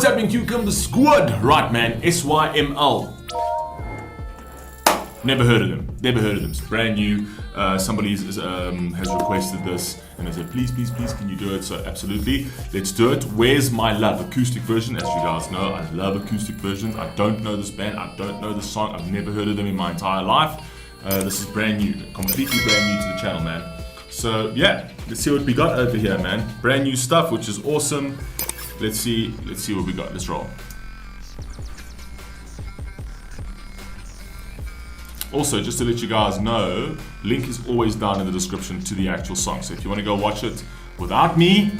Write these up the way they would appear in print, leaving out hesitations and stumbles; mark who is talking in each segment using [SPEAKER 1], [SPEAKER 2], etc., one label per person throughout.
[SPEAKER 1] what's happening, QCUMBER squad? Right, man, SYML. Never heard of them. Never heard of them. It's brand new. Somebody has requested this, and they said, please, please, please, can you do it? So absolutely, let's do it. Where's My Love? Acoustic version. As you guys know, I love acoustic versions. I don't know this band. I don't know this song. I've never heard of them in my entire life. This is brand new, completely brand new to the channel, man. So yeah, let's see what we got over here, man. Brand new stuff, which is awesome. Let's see what we got. Let's roll. Also, just to let you guys know, link is always down in the description to the actual song. So if you want to go watch it without me,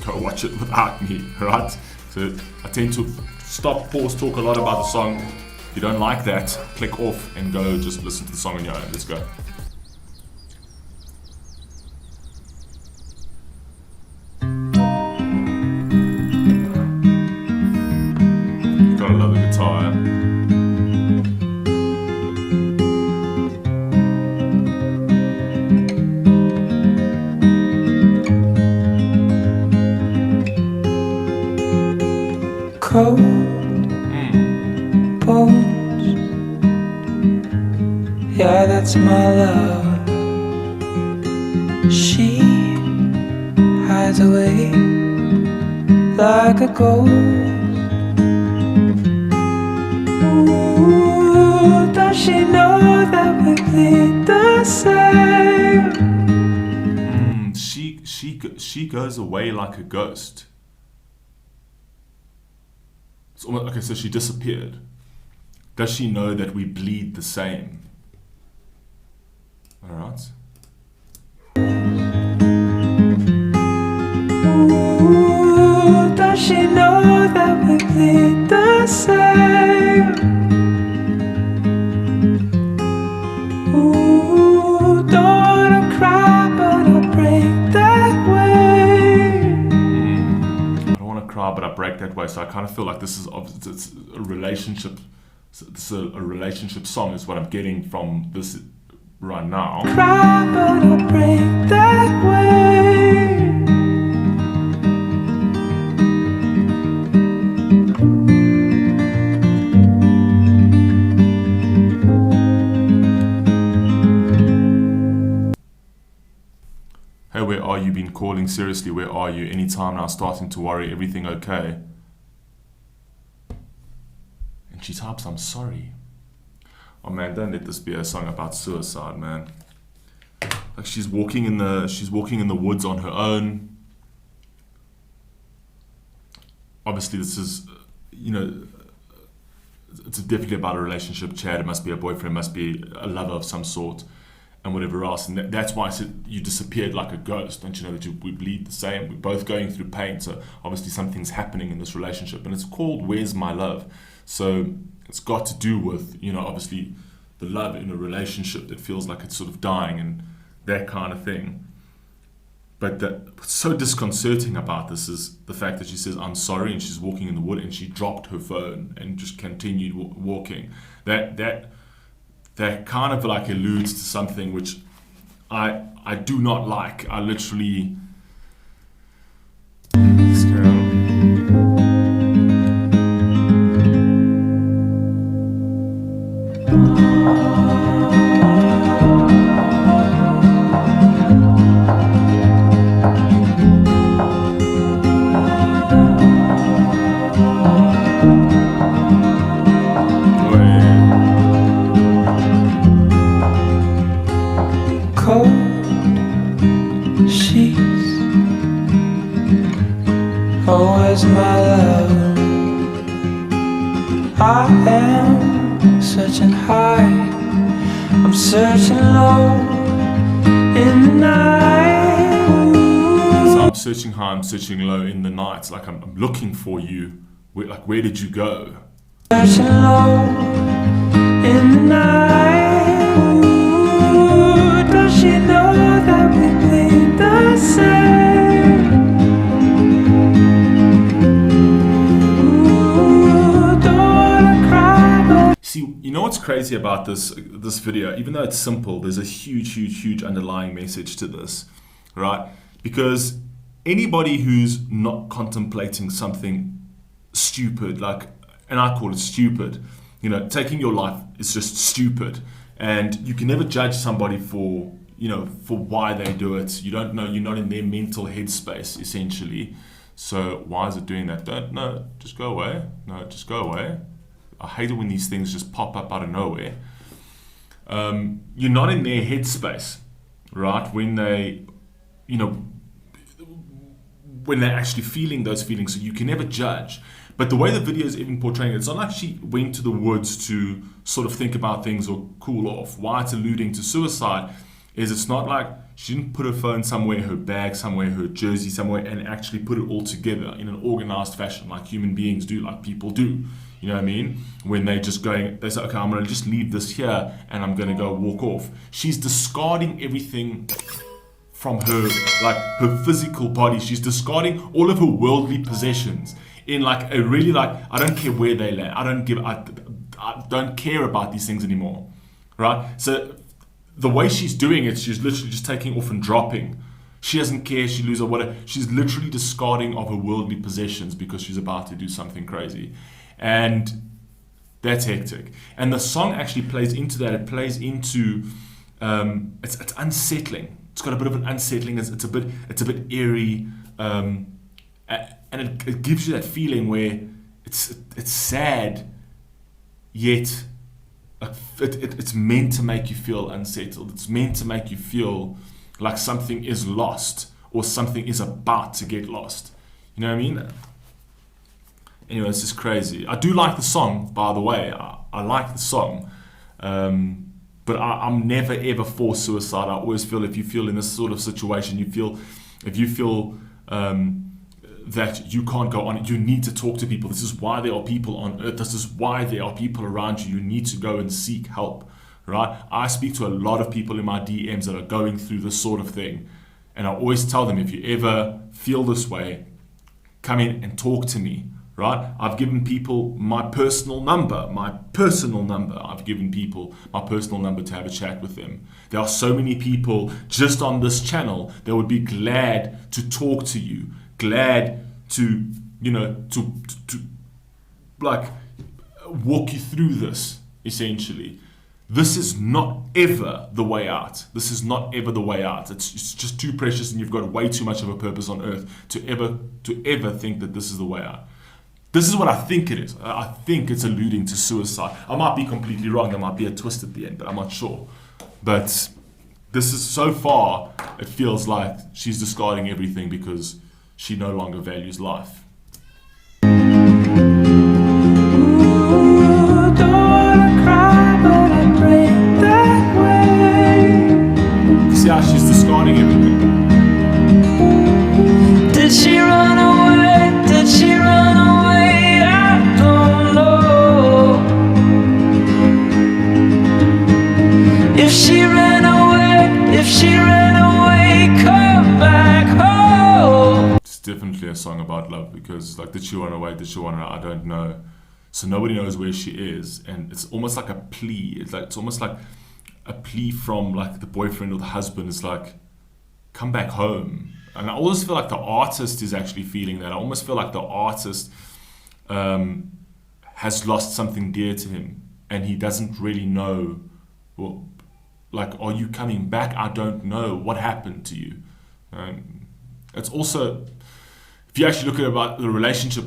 [SPEAKER 1] go watch it without me, right? So I tend to stop, pause, talk a lot about the song. If you don't like that, click off and go just listen to the song on your own. Let's go. Gotta love the guitar.
[SPEAKER 2] Cold bones, yeah, that's my love. She hides away like a ghost. Ooh, does she know that we bleed the same?
[SPEAKER 1] She goes away like a ghost. It's almost, okay, so she disappeared. Does she know that we bleed the same? All right.
[SPEAKER 2] Ooh, does she know that we bleed the same? Ooh, don't wanna cry, but I'll break that way.
[SPEAKER 1] I don't want to cry, but I break that way. So I kind of feel like this is it's a relationship. This is a relationship song is what I'm getting from this right now.
[SPEAKER 2] Cry, but I'll break that way.
[SPEAKER 1] Hey, where are you? Been calling? Seriously, where are you? Anytime now, starting to worry. Everything okay? And she types, I'm sorry. Oh man, don't let this be a song about suicide, man. Like she's walking in the woods on her own. Obviously, this is, you know, it's definitely about a relationship. Chad, it must be a boyfriend, must be a lover of some sort, and whatever else. And that's why I said you disappeared like a ghost. Don't you know that we bleed the same? We're both going through pain. So obviously something's happening in this relationship, and it's called Where's My Love? So it's got to do with, you know, obviously the love in a relationship that feels like it's sort of dying and that kind of thing. But what's so disconcerting about this is the fact that she says, I'm sorry, and she's walking in the wood, and she dropped her phone and just continued walking. That kind of like alludes to something which I do not like. I literally... Let's carry on.
[SPEAKER 2] Oh, where's my love? I am searching high, I'm searching low in the night. Ooh.
[SPEAKER 1] So I'm searching high, I'm searching low in the night. Like I'm looking for you. Where did you go?
[SPEAKER 2] Searching low in the night. Ooh, does she know that we bleed the same?
[SPEAKER 1] See, you know what's crazy about this video? Even though it's simple, there's a huge underlying message to this, right? Because anybody who's not contemplating something stupid, like, and I call it stupid. You know, taking your life is just stupid, and you can never judge somebody for, you know, for why they do it. You don't know, you're not in their mental headspace, essentially. So why is it doing that? No, just go away. No, just go away. I hate it when these things just pop up out of nowhere. You're not in their headspace, right? When they, you know, when they're actually feeling those feelings, so you can never judge. But the way the video is even portraying it, it's not like she went to the woods to sort of think about things or cool off. Why it's alluding to suicide is it's not like she didn't put her phone somewhere, her bag somewhere, her jersey somewhere, and actually put it all together in an organized fashion like human beings do, like people do. You know what I mean? When they just going, they say, okay, I'm going to just leave this here and I'm going to go walk off. She's discarding everything from her, like her physical body. She's discarding all of her worldly possessions in like a really like, I don't care where they land. I don't care about these things anymore, right? So the way she's doing it, she's literally just taking off and dropping. She doesn't care, she loses or whatever. She's literally discarding of her worldly possessions because she's about to do something crazy. And that's hectic. And the song actually plays into that. It plays into, it's unsettling. It's got a bit of an unsettling, it's a bit eerie, and it gives you that feeling where it's sad, yet it's meant to make you feel unsettled. It's meant to make you feel like something is lost or something is about to get lost. You know what I mean? Anyway, it's just crazy. I do like the song, by the way. I like the song. But I'm never ever for suicide. I always feel if you feel in this sort of situation, if you feel that you can't go on, you need to talk to people. This is why there are people on earth. This is why there are people around you. You need to go and seek help, right? I speak to a lot of people in my DMs that are going through this sort of thing. And I always tell them, if you ever feel this way, come in and talk to me. Right? I've given people my personal number. I've given people my personal number to have a chat with them. There are so many people just on this channel that would be glad to talk to you, glad to, you know, to like walk you through this, essentially. This is not ever the way out. This is not ever the way out. It's just too precious, and you've got way too much of a purpose on earth to ever think that this is the way out. This is what I think it is. I think it's alluding to suicide. I might be completely wrong. There might be a twist at the end, but I'm not sure. But this is, so far, it feels like she's discarding everything because she no longer values life. See how she's discarding everything?
[SPEAKER 2] Did she run away? Did she run away? I don't know. If she ran away, come back home.
[SPEAKER 1] It's definitely a song about love, because like, did she run away? Did she run away? I don't know. So nobody knows where she is, and it's almost like a plea. It's almost like a plea from like the boyfriend or the husband. Is like, come back home. And I always feel like the artist is actually feeling that. I almost feel like the artist has lost something dear to him, and he doesn't really know, well, like, are you coming back? I don't know. What happened to you? It's also, if you actually look at about the relationship,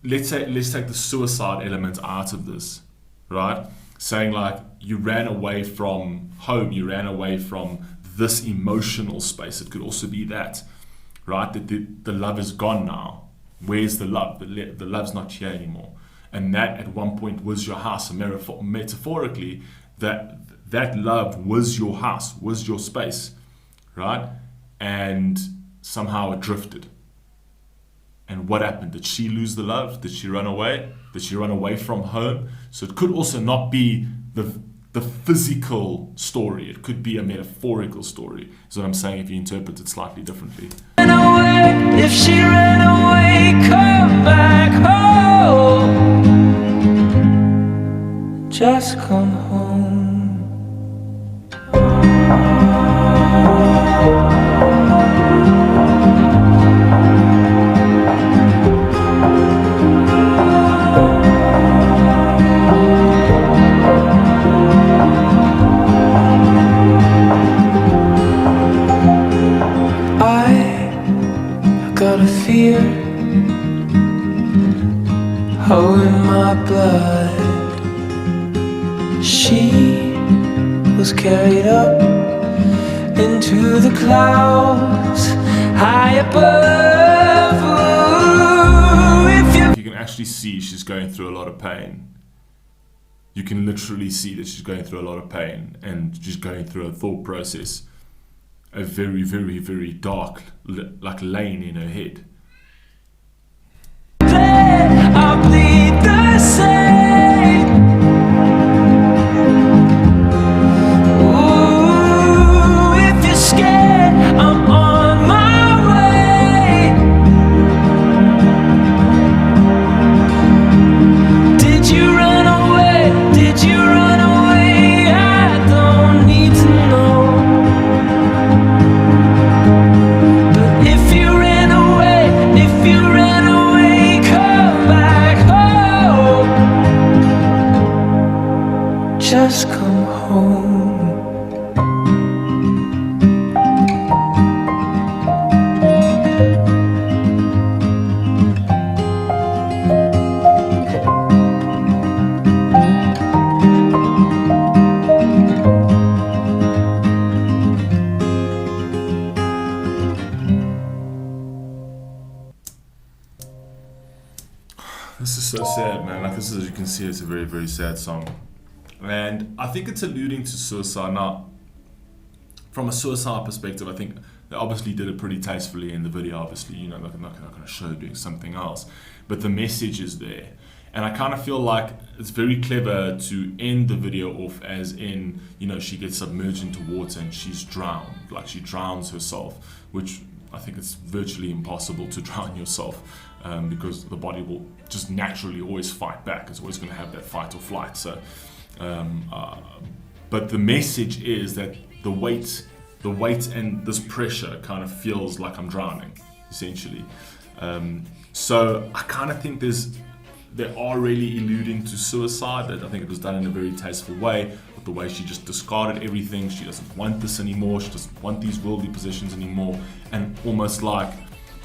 [SPEAKER 1] let's take the suicide element out of this, right? Saying like, you ran away from home, you ran away from this emotional space. It could also be that, right? That the love is gone now. Where's the love? The love's not here anymore. And that at one point was your house. And metaphorically, that love was your house, was your space, right? And somehow it drifted. And what happened? Did she lose the love? Did she run away? Did she run away from home? So it could also not be the physical story. It could be a metaphorical story, is what I'm saying, if you interpret it slightly differently.
[SPEAKER 2] If she ran away, come back home. Just come home. was carried up into the clouds high above. Ooh, if you
[SPEAKER 1] can actually see she's going through a lot of pain. You can literally see that she's going through a lot of pain, and she's going through a thought process, a very, very, very dark like lane in her head.
[SPEAKER 2] I'll bleed the same. Ooh, if you're scared, I'm on my way. Did you run away? Did you run away? I don't need to know. But if you ran away, if you ran away, come back home. Just come home.
[SPEAKER 1] This is so sad, man. Like, this is, as you can see, it's a very, very sad song. And I think it's alluding to suicide. Now, from a suicide perspective, I think they obviously did it pretty tastefully in the video. Obviously, you know, they're not going to show doing something else. But the message is there. And I kind of feel like it's very clever to end the video off as in, you know, she gets submerged into water and she's drowned. Like, she drowns herself, which I think it's virtually impossible to drown yourself. Because the body will just naturally always fight back. It's always going to have that fight or flight. So, but the message is that the weight and this pressure kind of feels like I'm drowning, essentially. So I kind of think they are really alluding to suicide. That I think it was done in a very tasteful way, with the way she just discarded everything. She doesn't want this anymore. She doesn't want these worldly positions anymore, and almost like,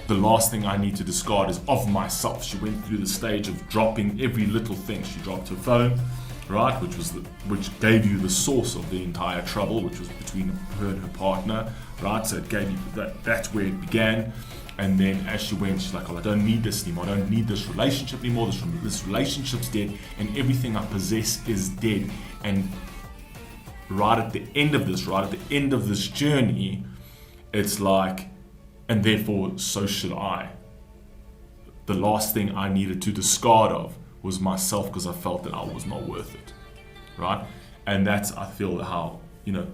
[SPEAKER 1] the last thing I need to discard is of myself. She went through the stage of dropping every little thing. She dropped her phone, right, which gave you the source of the entire trouble, which was between her and her partner, right? So it gave you that's where it began. And then as she went, she's like, oh, I don't need this anymore. I don't need this relationship anymore. This relationship's dead, and everything I possess is dead. And right at the end of this journey, it's like, and therefore, so should I. The last thing I needed to discard of was myself, because I felt that I was not worth it, right? And that's, I feel, how, you know,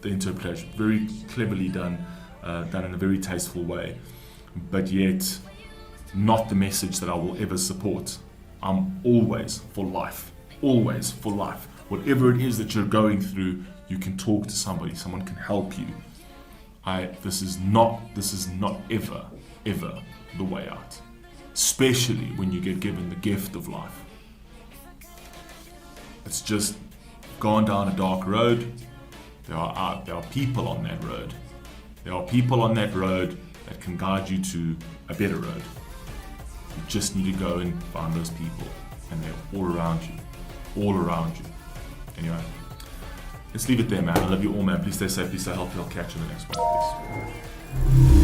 [SPEAKER 1] the interpretation, very cleverly done in a very tasteful way, but yet not the message that I will ever support. I'm always for life, always for life. Whatever it is that you're going through, you can talk to somebody, someone can help you. This is not ever the way out, especially when you get given the gift of life. It's just gone down a dark road. There are people on that road. There are people on that road that can guide you to a better road. You just need to go and find those people, and they're all around you. Anyway. Let's leave it there, man. I love you all, man. Please stay safe, please stay healthy. I'll catch you in the next one, please.